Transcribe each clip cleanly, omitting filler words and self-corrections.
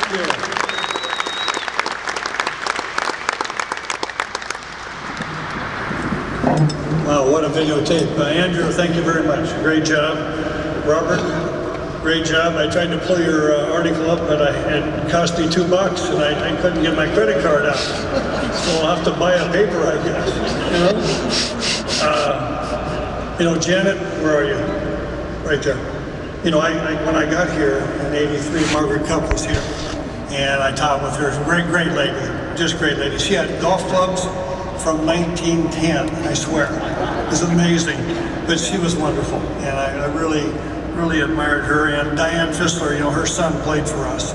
Thank you. Wow, what a videotape. Andrew, thank you very much. Great job. Robert, great job. I tried to pull your article up, but it cost me $2 and I couldn't get my credit card out. So I'll have to buy a paper, I guess. Janet, where are you? Right there. When I got here in '83, Margaret Cup was here, and I taught with her. Great lady, just great lady. She had golf clubs from 1910, I swear. It was amazing, but she was wonderful, and I really admired her. And Diane Fissler, her son played for us,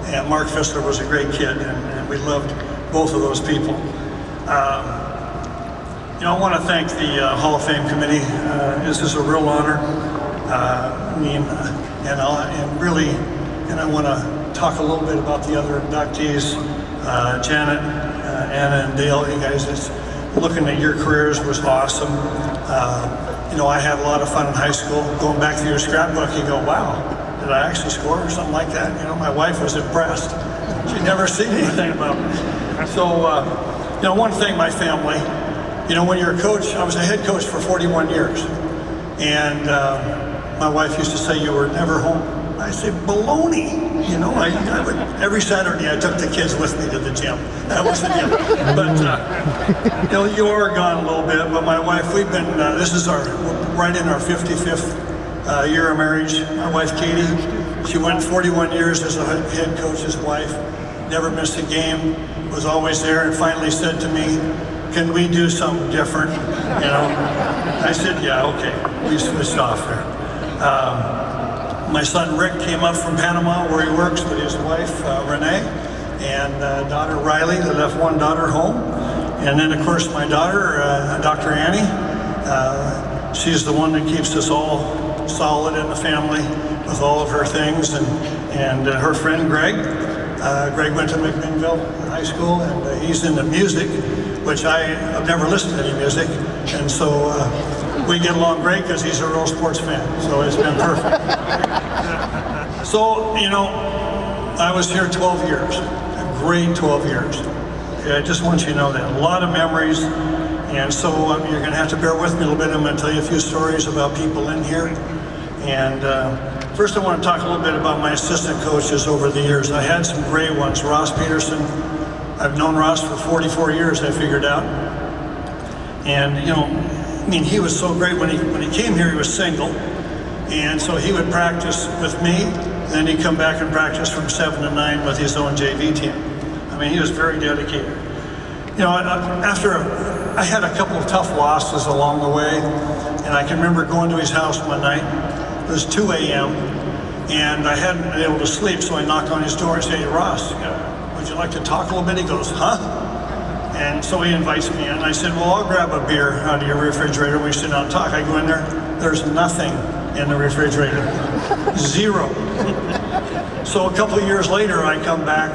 and Mark Fissler was a great kid, and we loved both of those people. I want to thank the Hall of Fame committee. This is a real honor. And I want to talk a little bit about the other inductees, Janet, Anna, and Dale. You guys, looking at your careers was awesome. I had a lot of fun in high school. Going back through your scrapbook, you go, wow, did I actually score or something like that? My wife was impressed. She'd never seen anything about me. So, I want to thank my family. When you're a coach, I was a head coach for 41 years. And my wife used to say, you were never home. I said, baloney. I would, every Saturday I took the kids with me to the gym. That was the deal. But, you are gone a little bit, but my wife, we've been, this is we're right in our 55th year of marriage. My wife, Katie, she went 41 years as a head coach's wife, never missed a game, was always there, and finally said to me, can we do something different? I said, yeah, okay. We switched off there. My son Rick came up from Panama, where he works with his wife, Renee, and daughter Riley. They left one daughter home. And then, of course, my daughter, Dr. Annie, she's the one that keeps us all solid in the family with all of her things. And her friend Greg. Greg went to McMinnville High School, and he's into music, which I've never listened to any music. And so we get along great because he's a real sports fan. So it's been perfect. So, I was here 12 years, a great 12 years. Okay, I just want you to know that. A lot of memories. And so you're going to have to bear with me a little bit. I'm going to tell you a few stories about people in here. And first I want to talk a little bit about my assistant coaches over the years. I had some great ones. Ross Peterson. I've known Ross for 44 years, I figured out. And, he was so great. When he came here, he was single. And so he would practice with me, and then he'd come back and practice from 7 to 9 with his own JV team. He was very dedicated. After I had a couple of tough losses along the way, and I can remember going to his house one night. It was 2 a.m., and I hadn't been able to sleep, so I knocked on his door and said, hey, Ross, would you like to talk a little bit? He goes, huh? And so he invites me in. I said, well, I'll grab a beer out of your refrigerator. We sit down and talk. I go in there. There's nothing in the refrigerator. Zero. So a couple of years later, I come back,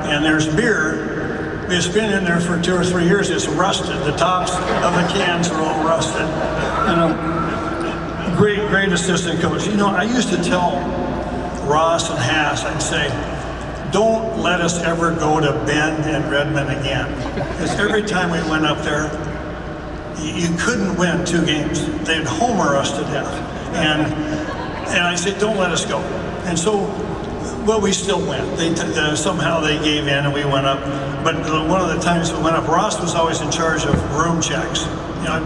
and there's beer. It's been in there for 2 or 3 years. It's rusted. The tops of the cans are all rusted. Great assistant coach. I used to tell Ross and Haas, I'd say, don't let us ever go to Bend and Redmond again. Because every time we went up there, you couldn't win 2 games. They'd homer us to death. And I said, don't let us go. And so, we still went. Somehow they gave in and we went up. But one of the times we went up, Ross was always in charge of room checks.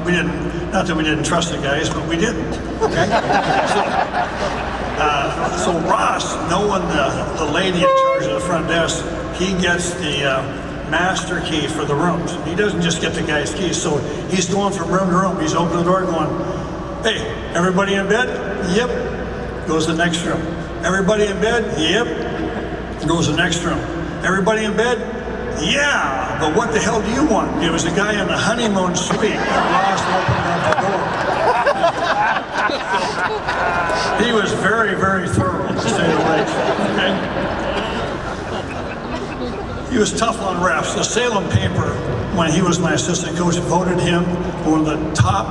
We didn't, not that we didn't trust the guys, but we didn't. Okay? So Ross, knowing the lady in charge of the front desk, he gets the master key for the rooms. He doesn't just get the guy's keys. So he's going from room to room. He's opening the door going, hey, everybody in bed? Yep. Goes to the next room. Everybody in bed? Yep. Goes to the next room. Everybody in bed? Yeah. But what the hell do you want? It was a guy in the honeymoon suite. Ross opened up the door. He was very, very thorough, to say the least. Okay? He was tough on refs. The Salem paper, when he was my assistant coach, voted him one of the top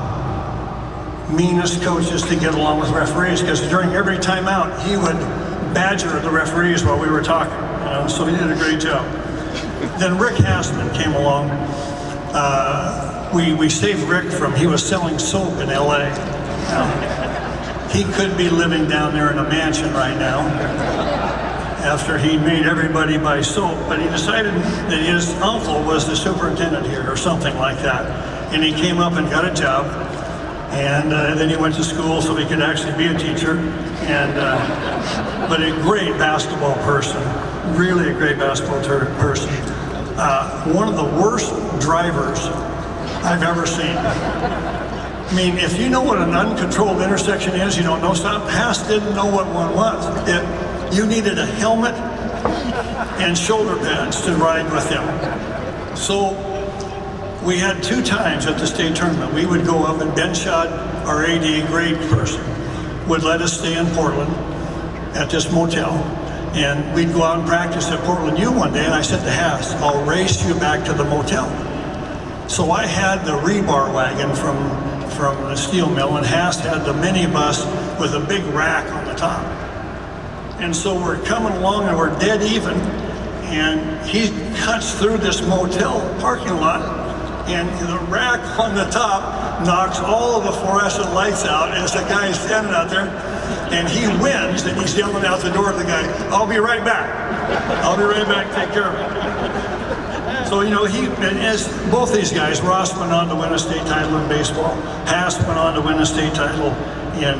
meanest coaches to get along with referees, because during every timeout, he would badger the referees while we were talking. so he did a great job. Then Rick Hassman came along. We saved Rick from, he was selling soap in LA. He could be living down there in a mansion right now after he made everybody buy soap, but he decided that his uncle was the superintendent here or something like that. And he came up and got a job, and then he went to school so he could actually be a teacher. And but a great basketball person, really a great basketball person. One of the worst drivers I've ever seen. I mean, if you know what an uncontrolled intersection is, you don't know stop. Haas didn't know what one was. You needed a helmet and shoulder pads to ride with him. So we had 2 times at the state tournament. We would go up and Ben Schott, our AD grade person, would let us stay in Portland at this motel. And we'd go out and practice at Portland U one day, and I said to Haas, I'll race you back to the motel. So I had the rebar wagon from the steel mill, and Haas had the minibus with a big rack on the top. And so we're coming along and we're dead even, and he cuts through this motel parking lot, and the rack on the top knocks all of the fluorescent lights out as the guy's standing out there, and he wins, and he's yelling out the door to the guy, I'll be right back. I'll be right back, take care of it. So, you know, as both these guys, Ross went on to win a state title in baseball. Haas went on to win a state title in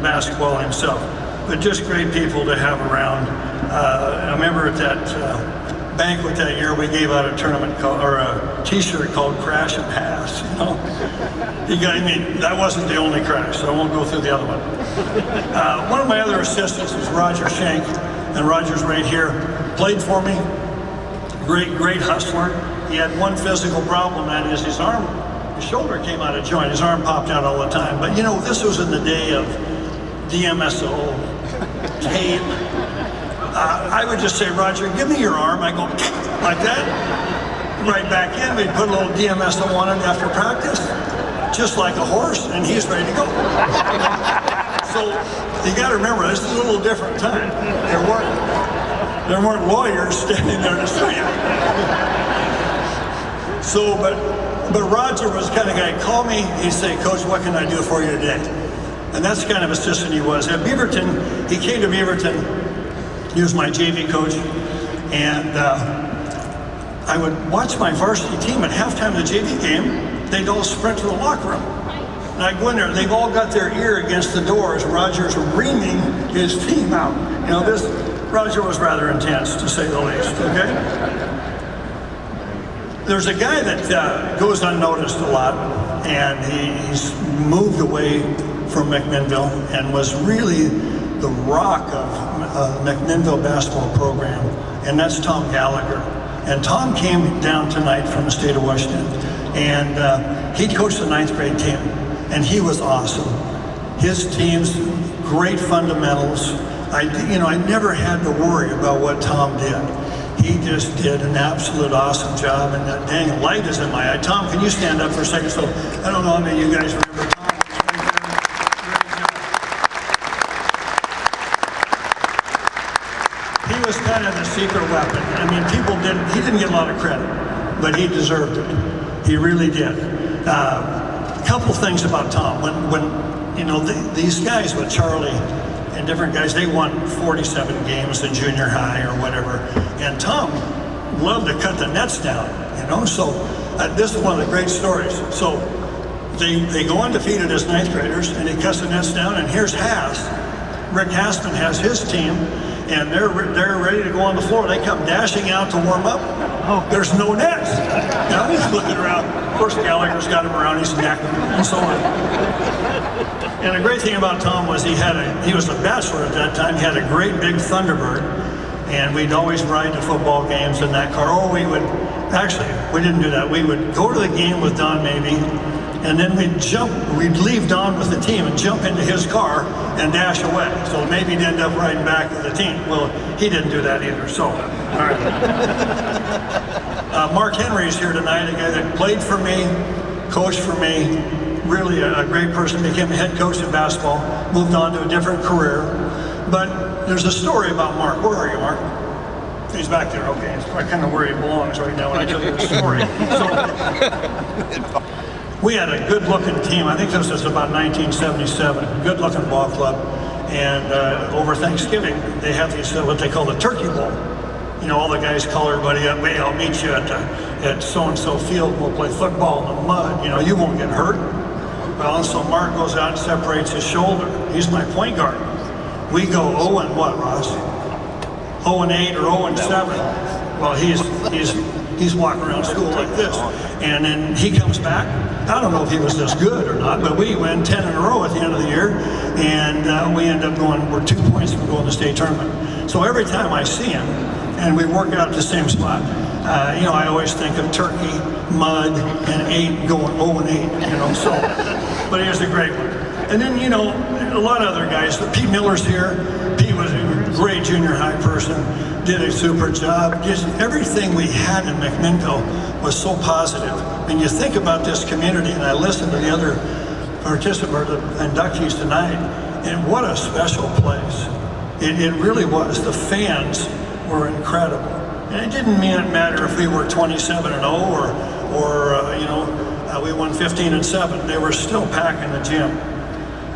basketball himself. But just great people to have around. I remember at that banquet that year, we gave out a tournament or a T-shirt called "Crash and Pass." You know, I mean, that wasn't the only crash, so I won't go through the other one. One of my other assistants is Roger Shank, and Roger's right here. Played for me. Great hustler. He had one physical problem, that is his arm, his shoulder came out of joint. His arm popped out all the time. But you know, this was in the day of DMSO, tape. I would just say, Roger, give me your arm. I go like that, right back in. We'd put a little DMSO on it after practice, just like a horse, and he's ready to go. So you got to remember, this is a little different time. There weren't lawyers standing there to sue you. So, but Roger was the kind of guy, call me, he'd say, Coach, what can I do for you today? And that's the kind of assistant he was. At Beaverton, he came to Beaverton, he was my JV coach, and I would watch my varsity team at halftime of the JV game, they'd all sprint to the locker room. And I'd go in there, they've all got their ear against the door as Roger's reaming his team out. You know, Roger was rather intense, to say the least, okay? There's a guy that goes unnoticed a lot, and he's moved away from McMinnville and was really the rock of McMinnville basketball program, and that's Tom Gallagher. And Tom came down tonight from the state of Washington, and he coached the 9th grade team, and he was awesome. His team's great fundamentals. I never had to worry about what Tom did. He just did an absolute awesome job, and that dang light is in my eye. Tom, can you stand up for a second? So I don't know how many of you guys remember Tom. He was kind of the secret weapon. I mean, he didn't get a lot of credit, but he deserved it. He really did. A couple things about Tom. When you know, these guys with Charlie and different guys, they won 47 games in junior high or whatever. And Tom loved to cut the nets down, you know? So this is one of the great stories. So they go undefeated as 9th graders, and he cuts the nets down, and here's Haas. Rick Hassman has his team, and they're ready to go on the floor. They come dashing out to warm up. There's no nets. Now he's looking around. Of course, Gallagher's got him around his neck and so on. And the great thing about Tom was he was a bachelor at that time. He had a great big Thunderbird, and we'd always ride to football games in that car. Or we didn't do that. We would go to the game with Don maybe, and then we'd leave Don with the team and jump into his car and dash away. So maybe he'd end up riding back with the team. Well, he didn't do that either, so, all right. Mark Henry's here tonight, a guy that played for me, coached for me, really a great person, became a head coach in basketball, moved on to a different career. But there's a story about Mark. Where are you, Mark? He's back there, okay. It's kind of where he belongs right now when I tell you the story. So, we had a good-looking team. I think this was about 1977. Good-looking ball club. And over Thanksgiving, they have these, what they call the Turkey Bowl. You know, all the guys call everybody up, hey, I'll meet you at so-and-so field. We'll play football in the mud. You know, you won't get hurt. Well, and so Mark goes out and separates his shoulder. He's my point guard. We go 0 and what, Ross? 0 and 8 or 0 and 7. Well, he's walking around school like this. And then he comes back. I don't know if he was this good or not, but we win 10 in a row at the end of the year. And we end up we're 2 points from going to the state tournament. So every time I see him, and we work out at the same spot, you know, I always think of turkey, mud, and 8 going 0 and 8, you know, so. But he was a great one. And then, you know, a lot of other guys. Pete Miller's here. Pete was a great junior high person, did a super job. Just everything we had in McMinnville was so positive. When you think about this community, and I listened to the other participants, the inductees tonight, and what a special place. It really was. The fans were incredible. And it didn't matter if we were 27 and 0 or you know, we won 15 and 7. They were still packing the gym.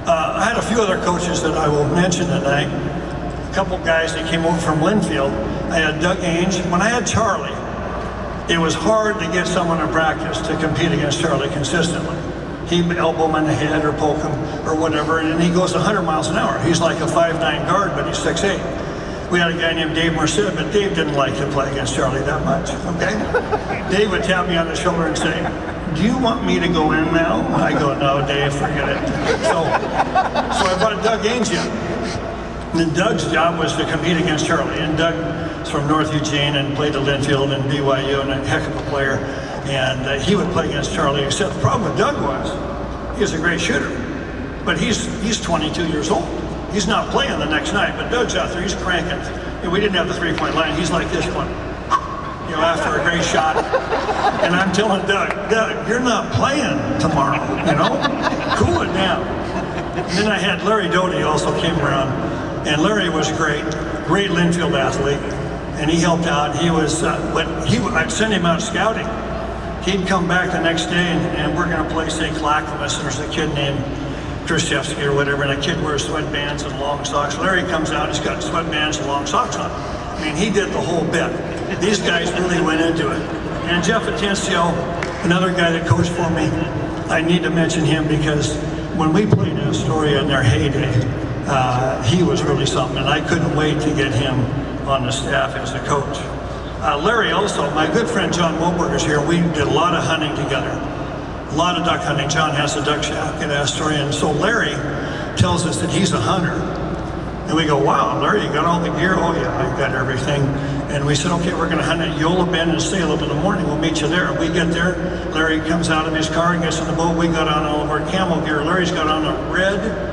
I had a few other coaches that I will mention tonight. A couple guys that came over from Linfield. I had Doug Ainge. When I had Charlie, it was hard to get someone in practice to compete against Charlie consistently. He'd elbow him in the head or poke him or whatever, and then he goes 100 miles an hour. He's like a 5'9" guard, but he's 6'8". We had a guy named Dave Merced, but Dave didn't like to play against Charlie that much, okay? Dave would tap me on the shoulder and say, do you want me to go in now? I go, no, Dave, forget it. So I brought Doug Ainge in. And Doug's job was to compete against Charlie. And Doug's from North Eugene and played at Linfield and BYU and a heck of a player. And he would play against Charlie, except the problem with Doug was, he was a great shooter. But he's 22 years old. He's not playing the next night, but Doug's out there, he's cranking. And we didn't have the three-point line. He's like this one, you know, after a great shot. And I'm telling Doug, you're not playing tomorrow, you know? Cool it down. And then I had Larry Doty also came around. And Larry was great Linfield athlete. And he helped out. He was, I'd send him out scouting. He'd come back the next day and we're gonna play St. Clackamas, and there's a kid named Krzyzewski or whatever, and a kid wears sweatbands and long socks. Larry comes out, he's got sweatbands and long socks on. I mean, he did the whole bit. These guys really went into it. And Jeff Atencio, another guy that coached for me, I need to mention him because when we played in Astoria in their heyday, he was really something, and I couldn't wait to get him on the staff as a coach. Larry also, my good friend John Moberger's here. We did a lot of hunting together. A lot of duck hunting. John has a duck shack in Astoria, and so Larry tells us that he's a hunter. And we go, wow, Larry, you got all the gear? Oh yeah, I've got everything. And we said, okay, we're gonna hunt at Yola Bend and Salem in the morning. We'll meet you there. And we get there, Larry comes out of his car and gets in the boat. We got on all of our camel gear. Larry's got on a red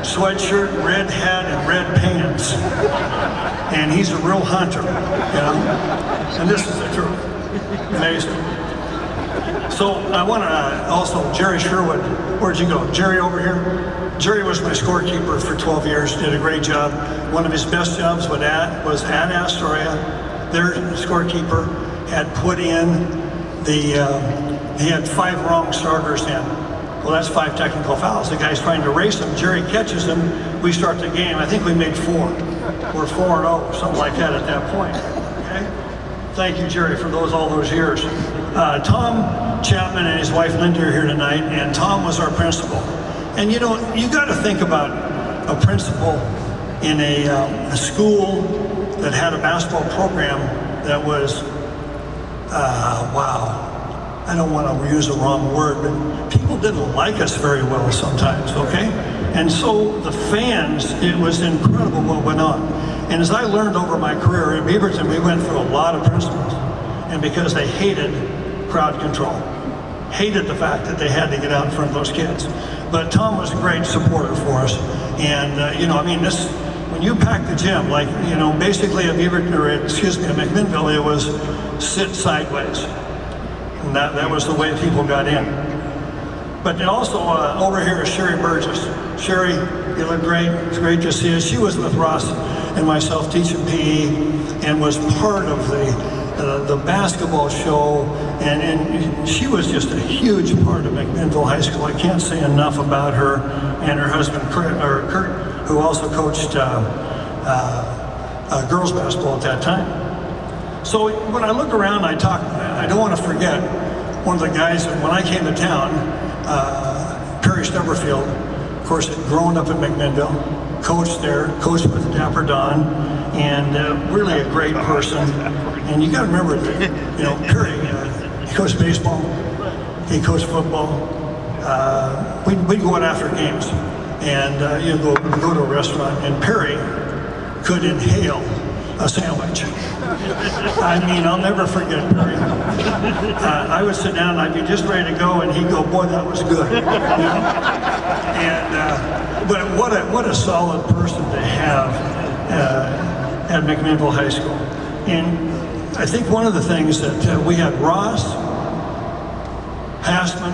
sweatshirt, red hat, and red pants. And he's a real hunter, you know? And this is the truth. Amazing. So I want to also, Jerry Sherwood, where'd you go? Jerry over here? Jerry was my scorekeeper for 12 years, did a great job. One of his best jobs was at Astoria. Their scorekeeper had put in he had 5 wrong starters in. Well, that's 5 technical fouls. The guy's trying to race him. Jerry catches him. We start the game. I think we made 4. We're 4-0, something like that at that point. Okay? Thank you, Jerry, for all those years. Tom Chapman and his wife Linda are here tonight, and Tom was our principal. And you know, you got to think about a principal in a school that had a basketball program that was, wow. I don't want to use the wrong word, but people didn't like us very well sometimes, okay? And so the fans, it was incredible what went on. And as I learned over my career at Beaverton, we went through a lot of principals. And because they hated crowd control, hated the fact that they had to get out in front of those kids. But Tom was a great supporter for us. And, you know, I mean, when you pack the gym, like, you know, basically at Beaverton, or at McMinnville, it was sit sideways. And that was the way people got in. But also over here is Sherry Burgess. Sherry, you look great. It's great to see you. She was with Ross and myself teaching PE, and was part of the basketball show, and she was just a huge part of McMinnville High School. I can't say enough about her and her husband Kurt, who also coached girls basketball at that time. So when I look around, I don't want to forget one of the guys that when I came to town, Perry Stubberfield, of course, had grown up in McMinnville, coached there, coached with Dapper Don, and really a great person. And you got to remember that, Perry, he coached baseball, he coached football. We'd go out after games, and you'd go to a restaurant, and Perry could inhale a sandwich. I mean, I'll never forget Perry. I would sit down, I'd be just ready to go, and he'd go, "Boy, that was good." And but what a solid person to have at McMinnville High School. And I think one of the things that we had Ross, Passman,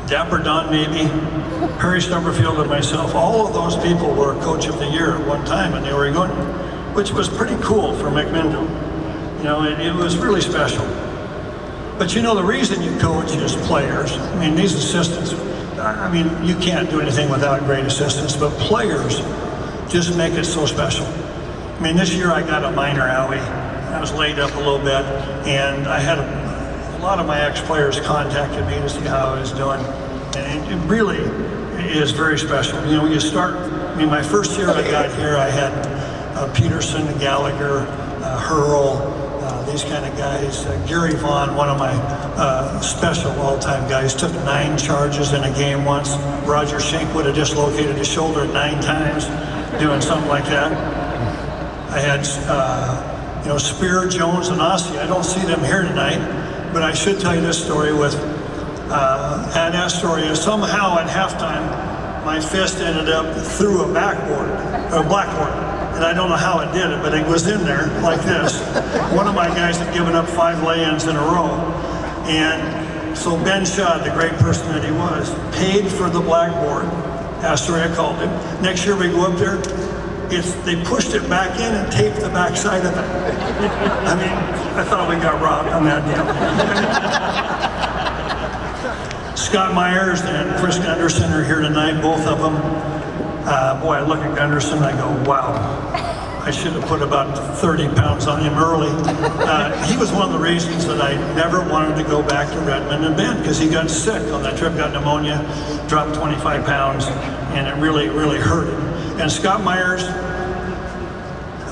Dapper Don maybe, Perry Stubberfield and myself, all of those people were Coach of the Year at one time in the Oregon, which was pretty cool for McMinnville. It was really special. But the reason you coach is players. I mean, these assistants, you can't do anything without great assistants, but players just make it so special. I mean, this year I got a minor owie. I was laid up a little bit, and I had a lot of my ex-players contacted me to see how I was doing, and it really is very special. When you start, my first year I got here, I had Peterson, Gallagher, Hurl, these kind of guys. Gary Vaughn, one of my special all-time guys, took 9 charges in a game once. Roger Schenk would have dislocated his shoulder 9 times doing something like that. I had Spear, Jones, and Ossie. I don't see them here tonight, but I should tell you this story with at Astoria. Somehow at halftime, my fist ended up through a blackboard. And I don't know how it did it, but it was in there like this. One of my guys had given up 5 lay-ins in a row. And so Ben Shaw, the great person that he was, paid for the blackboard. Astoria called him. Next year we go up there, they pushed it back in and taped the back side of it. I thought we got robbed on that deal. Scott Myers and Chris Gunderson are here tonight, both of them. Boy, I look at Gunderson and I go, wow, I should have put about 30 pounds on him early. He was one of the reasons that I never wanted to go back to Redmond and Bend, because he got sick on that trip, got pneumonia, dropped 25 pounds, and it really, really hurt him. And Scott Myers,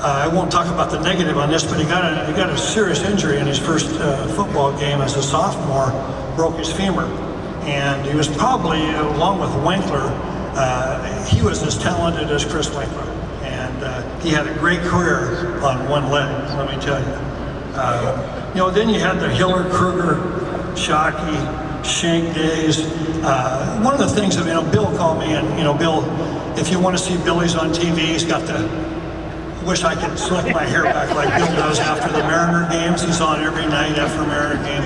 I won't talk about the negative on this, but he got a serious injury in his first football game as a sophomore, broke his femur. And he was probably, along with Winkler, he was as talented as Chris Winkler. And he had a great career on one leg, let me tell you. Then you had the Hiller, Kruger, Shockey, Schenk days. One of the things that, Bill called me, and, Bill, if you want to see Billy's on TV, he's got wish I could slick my hair back like Bill does after the Mariner games. He's on every night after a Mariner game.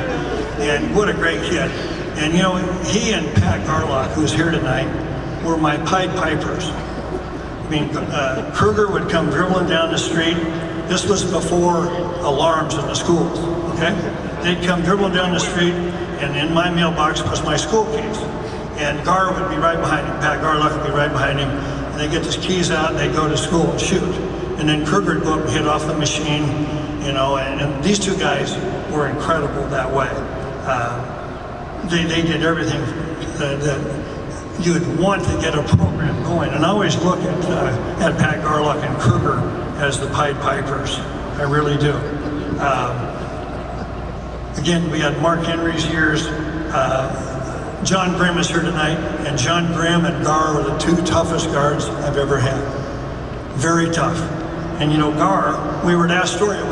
And what a great kid. And, he and Pat Garlock, who's here tonight, were my Pied Pipers. Kruger would come dribbling down the street. This was before alarms in the schools, okay? They'd come dribbling down the street, and in my mailbox was my school keys. And Gar would be right behind him. Pat Garlock would be right behind him. And they'd get his keys out, and they'd go to school and shoot. And then Kruger would go up and hit off the machine, and these two guys were incredible that way. They did everything that you'd want to get a program going. And I always look at Pat Garlock and Kruger as the Pied Pipers. I really do. Again, we had Mark Henry's years. John Grimm is here tonight, and John Grimm and Gar were the 2 toughest guards I've ever had. Very tough. And Gar, we were at Astoria.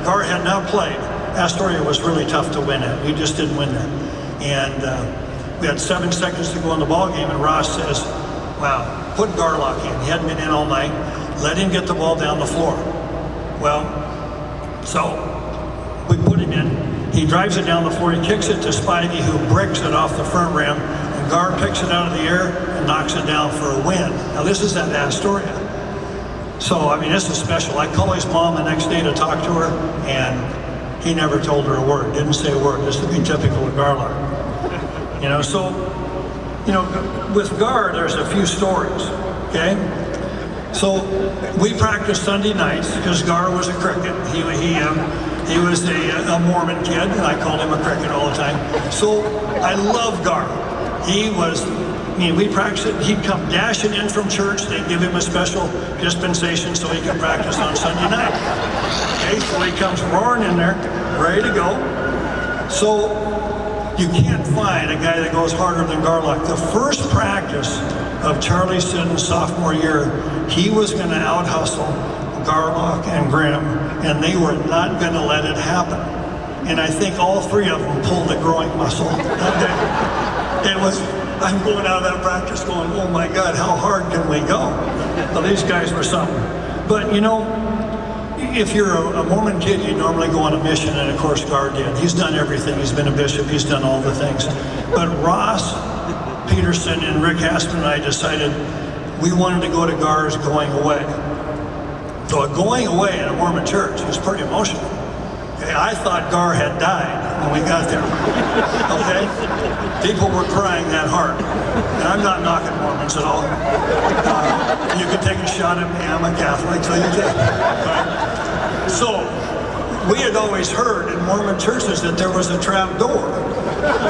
Gar had not played. Astoria was really tough to win at. We just didn't win that. And we had 7 seconds to go in the ball game, and Ross says, wow, put Garlock in. He hadn't been in all night. Let him get the ball down the floor. Well, so we put him in. He drives it down the floor. He kicks it to Spivey, who bricks it off the front rim. And Gar picks it out of the air and knocks it down for a win. Now, this is at Astoria. So, I mean, this is special. I call his mom the next day to talk to her, and he never told her a word, didn't say a word. This would be typical of Garlock. You know, so, you know, with Gar, there's a few stories, okay? So, we practiced Sunday nights, because Gar was a cricket. He was a Mormon kid, and I called him a cricket all the time. So, I love Gar. He was, I mean, we practiced it. He'd come dashing in from church. They'd give him a special dispensation so he could practice on Sunday night. Okay, so he comes roaring in there, ready to go. So you can't find a guy that goes harder than Garlock. The first practice of Charlie Siddon's sophomore year, he was going to out-hustle Garlock and Grimm, and they were not going to let it happen. And I think all three of them pulled the groin muscle that day. It was, I'm going out of that practice going, oh my God, how hard can we go? Well, these guys were something. But you know, if you're a Mormon kid, you normally go on a mission, and of course Gar did. He's done everything. He's been a bishop. He's done all the things. But Ross Peterson and Rick Hassman and I decided we wanted to go to Gar's going away. So a going away in a Mormon church was pretty emotional. Okay, I thought Gar had died when we got there. Okay? People were crying that hard. And I'm not knocking Mormons at all. You can take a shot at me, I'm a Catholic, so you can. Right? So, we had always heard in Mormon churches that there was a trap door.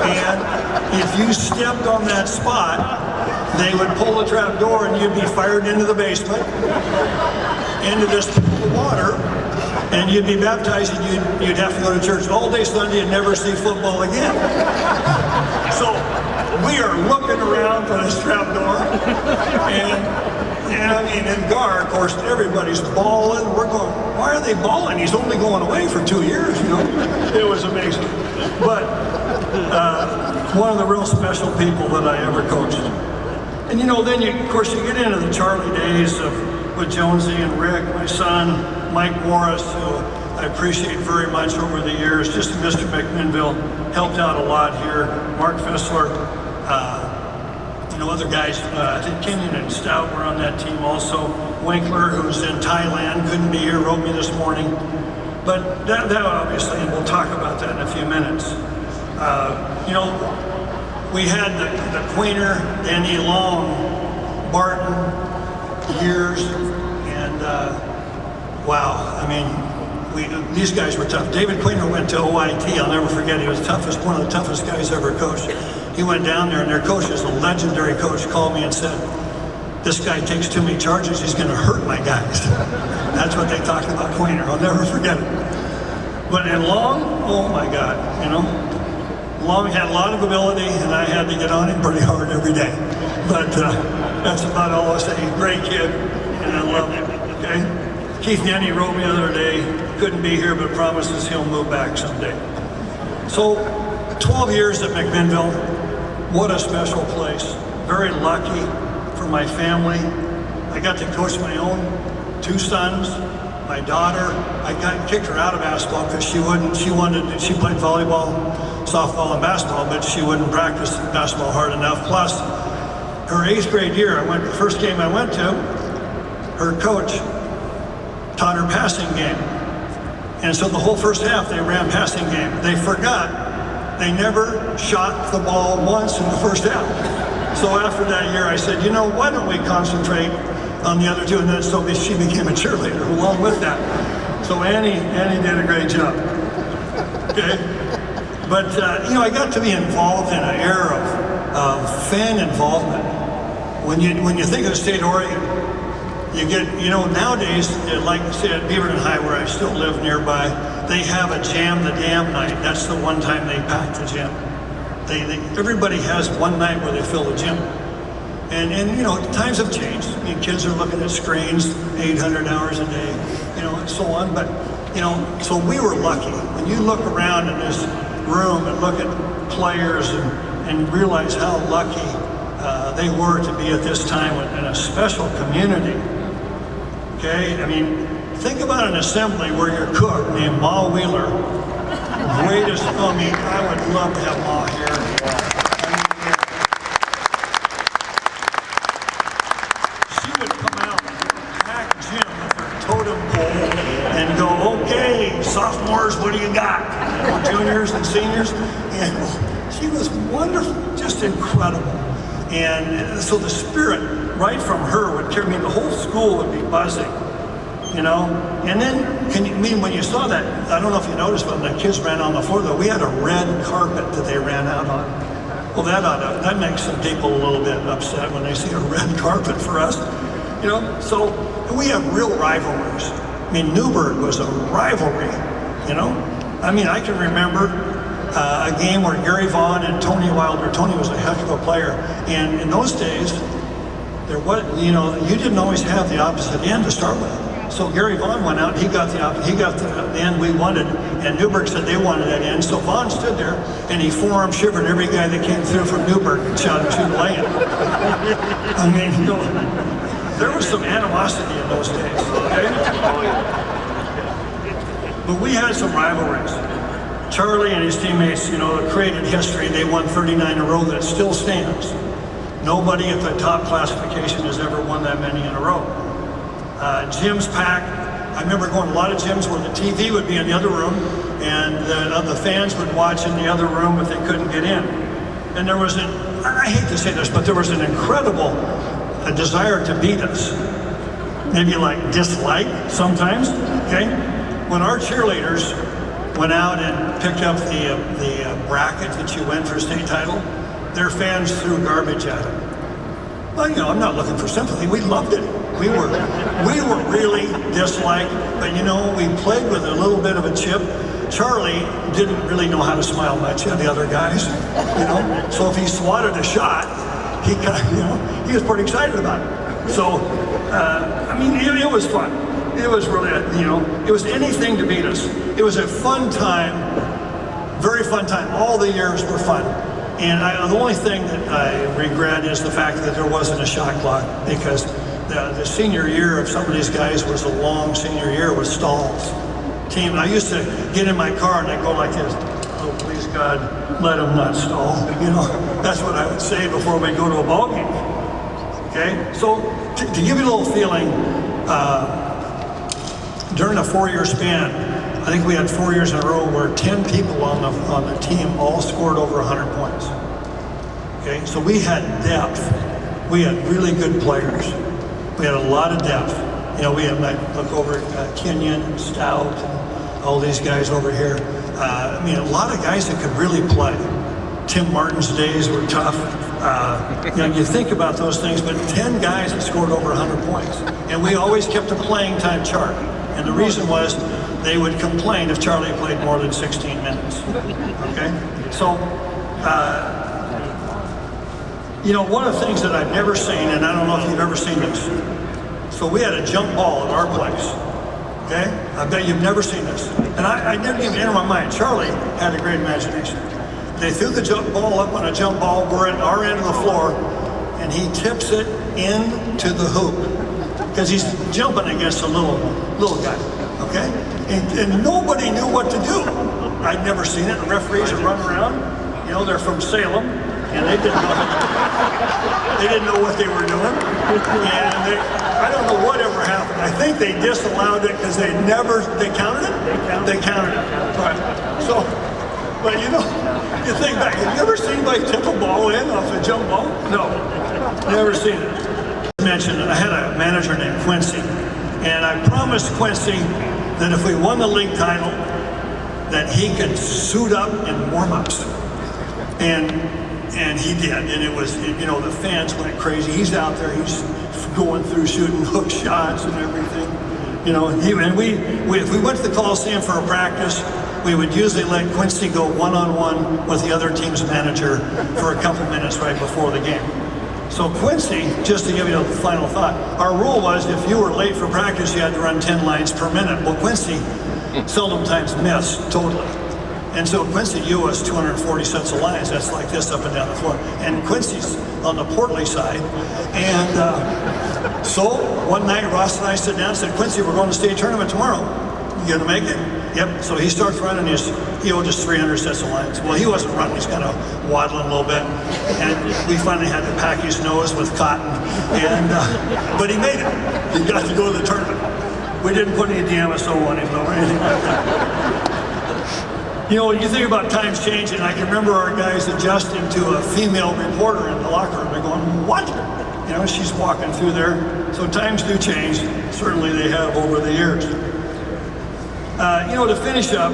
And if you stepped on that spot, they would pull the trap door and you'd be fired into the basement, into this pool of water, and you'd be baptized, and you'd have to go to church all day Sunday and never see football again. So we are looking around for this trap door, and I mean, in Gar, of course, everybody's bawling. We're going, why are they bawling? He's only going away for 2 years, you know? It was amazing. But one of the real special people that I ever coached. And you know, then of course, you get into the Charlie days with Jonesy and Rick, my son, Mike Morris, who I appreciate very much over the years. Just Mr. McMinnville helped out a lot here. Mark Fissler, you know, other guys, I think Kenyon and Stout were on that team also. Winkler, who's in Thailand, couldn't be here, wrote me this morning. But that obviously, and we'll talk about that in a few minutes. You know, we had the Queener, Danny Long, Barton, years, and wow, I mean, these guys were tough. David Queener went to OIT, I'll never forget, he was one of the toughest guys ever coached. He went down there, and their coach, is a legendary coach, called me and said, this guy takes too many charges, he's going to hurt my guys. That's what they talked about Queener, I'll never forget it. But in Long, oh my God, you know, Long had a lot of ability, and I had to get on him pretty hard every day. But that's about all I'll say. Great kid, and I love him, okay? Keith Denny wrote me the other day, couldn't be here, but promises he'll move back someday. So, 12 years at McMinnville, what a special place. Very lucky for my family. I got to coach my own 2 sons, my daughter. I kicked her out of basketball because she played volleyball, softball, and basketball, but she wouldn't practice basketball hard enough. Plus, her 8th grade year, the first game I went to, her coach taught her passing game. And so the whole first half, they ran passing game. They forgot they never shot the ball once in the first half. So after that year, I said, you know, why don't we concentrate on the other 2? And then so she became a cheerleader along with that. So Annie did a great job. Okay? But, you know, I got to be involved in an era of fan involvement. When you think of the state of Oregon, you get, you know, nowadays, like say at Beaverton High, where I still live nearby, they have a Jam the Dam night. That's the one time they pack the gym. Everybody has one night where they fill the gym. And you know, times have changed. I mean, kids are looking at screens 800 hours a day, you know, and so on. But, you know, so we were lucky. When you look around in this room and look at players and realize how lucky they were to be at this time in a special community. Okay, I mean, think about an assembly where your cook named Ma Wheeler, greatest, I mean, I would love to have Ma here. She would come out and pack gym totem pole and go, okay, sophomores, what do you got? Or juniors and seniors. And she was wonderful, just incredible. And so the spirit right from her would carry me. The whole school would be buzzing, you know. And then, when you saw that, I don't know if you noticed when the kids ran on the floor, though, we had a red carpet that they ran out on. Well, that makes some people a little bit upset when they see a red carpet for us, you know. So we have real rivalries. I mean, Newburgh was a rivalry, you know. I mean, I can remember a game where Gary Vaughn and Tony Wilder. Tony was a heck of a player, and in those days, there was, you know, you didn't always have the opposite end to start with. So Gary Vaughn went out, he got the end we wanted, and Newburgh said they wanted that end. So Vaughn stood there and he forearm shivered every guy that came through from Newburgh and shouted to the land. I mean, you know, there was some animosity in those days, okay? But we had some rivalries. Charlie and his teammates, you know, created history. They won 39 in a row that still stands. Nobody at the top classification has ever won that many in a row. Gyms packed. I remember going to a lot of gyms where the TV would be in the other room and the fans would watch in the other room, but they couldn't get in. And there was I hate to say this, but there was an incredible desire to beat us. Maybe like dislike sometimes, okay? When our cheerleaders went out and picked up the bracket that you win for a state title, their fans threw garbage at them. Well, you know, I'm not looking for sympathy. We loved it. We were really disliked, but you know, we played with a little bit of a chip. Charlie didn't really know how to smile much at the other guys, you know. So if he swatted a shot, he was pretty excited about it. So, I mean, it was fun. It was really, you know, it was anything to beat us. It was a fun time, very fun time. All the years were fun. And the only thing that I regret is the fact that there wasn't a shot clock, because the senior year of some of these guys was a long senior year with stalls. I used to get in my car and I'd go like this, oh, please God, let them not stall. You know, that's what I would say before we go to a ball game. Okay, so to give you a little feeling, during a 4-year span, I think we had 4 years in a row where 10 people on the team all scored over 100 points. Okay, so we had depth. We had really good players. We had a lot of depth. You know, we had, like, look over at Kenyon and Stout and all these guys over here. I mean, a lot of guys that could really play. Tim Martin's days were tough. You know, you think about those things, but 10 guys that scored over 100 points. And we always kept a playing time chart. And the reason was they would complain if Charlie played more than 16 minutes. Okay? So, you know, one of the things that I've never seen, and I don't know if you've ever seen this, so we had a jump ball at our place. Okay? I bet you've never seen this. And I didn't even enter my mind. Charlie had a great imagination. They threw the jump ball up on a jump ball. We're at our end of the floor, and he tips it into the hoop because he's jumping against a little guy. Okay, and nobody knew what to do. I'd never seen it. The referees would run around. You know, they're from Salem, and they didn't know what they were doing. And I don't know whatever happened. I think they disallowed it because they counted it. They counted it. Right. So. But you know, you think back, have you ever seen anybody tip a ball in off a jump ball? No, never seen it. I mentioned I had a manager named Quincy, and I promised Quincy that if we won the league title, that he could suit up in warm-ups. And he did, and it was, you know, the fans went crazy. He's out there, he's going through shooting hook shots and everything. You know, if we went to the Coliseum for a practice, we would usually let Quincy go one-on-one with the other team's manager for a couple minutes right before the game. So Quincy, just to give you a final thought, our rule was if you were late for practice, you had to run 10 lines per minute. Well, Quincy seldom times missed totally. And so Quincy owed us 240 sets of lines. That's like this up and down the floor. And Quincy's on the Portly side. And so one night, Ross and I sat down and said, Quincy, we're going to state tournament tomorrow. You gonna make it? Yep. So he starts running he owed us 300 sets of lines. Well, he wasn't running, he's kind of waddling a little bit. And we finally had to pack his nose with cotton. And but he made it. He got to go to the tournament. We didn't put any DMSO on him though, or anything like that. You know, you think about times changing. I can remember our guys adjusting to a female reporter in the locker room. They're going, what? You know, she's walking through there. So times do change. Certainly they have over the years. You know, to finish up,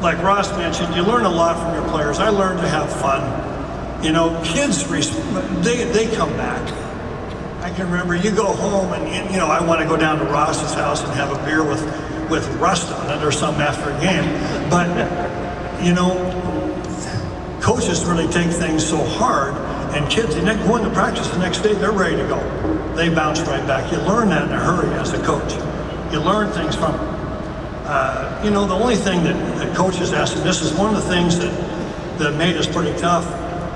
like Ross mentioned, you learn a lot from your players. I learned to have fun. You know, kids, they come back. I can remember you go home and, you know, I want to go down to Ross's house and have a beer with rust on it or something after a game. But, you know, coaches really take things so hard, and kids, they go into practice the next day, they're ready to go. They bounce right back. You learn that in a hurry as a coach. You learn things from them. You know, the only thing that coaches asked, and this is one of the things that made us pretty tough,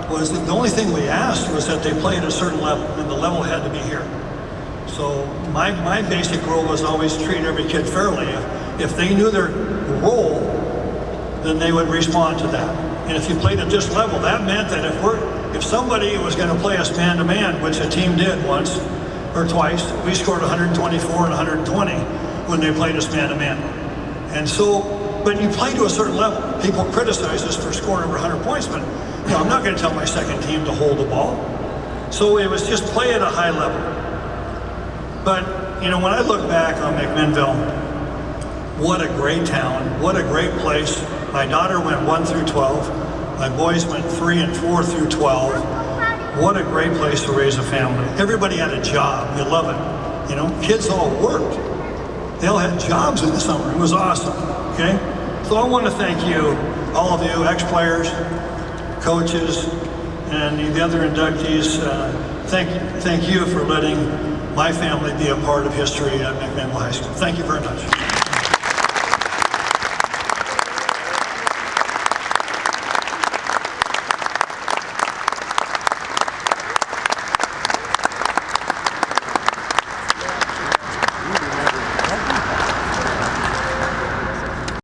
was that the only thing we asked was that they play at a certain level, and the level had to be here. So my basic rule was always treat every kid fairly. If they knew their role, then they would respond to that. And if you played at this level, that meant that if somebody was going to play us man-to-man, which a team did once or twice, we scored 124 and 120 when they played us man-to-man. And so, but you play to a certain level. People criticize us for scoring over 100 points, but you know, I'm not going to tell my second team to hold the ball. So it was just play at a high level. But, you know, when I look back on McMinnville, what a great town, what a great place. My daughter went 1 through 12. My boys went 3 and 4 through 12. What a great place to raise a family. Everybody had a job. You love it. You know, kids all worked. They all had jobs in the summer. It was awesome, okay? So I want to thank you, all of you, ex-players, coaches, and the other inductees. Thank you for letting my family be a part of history at McMinnville High School. Thank you very much.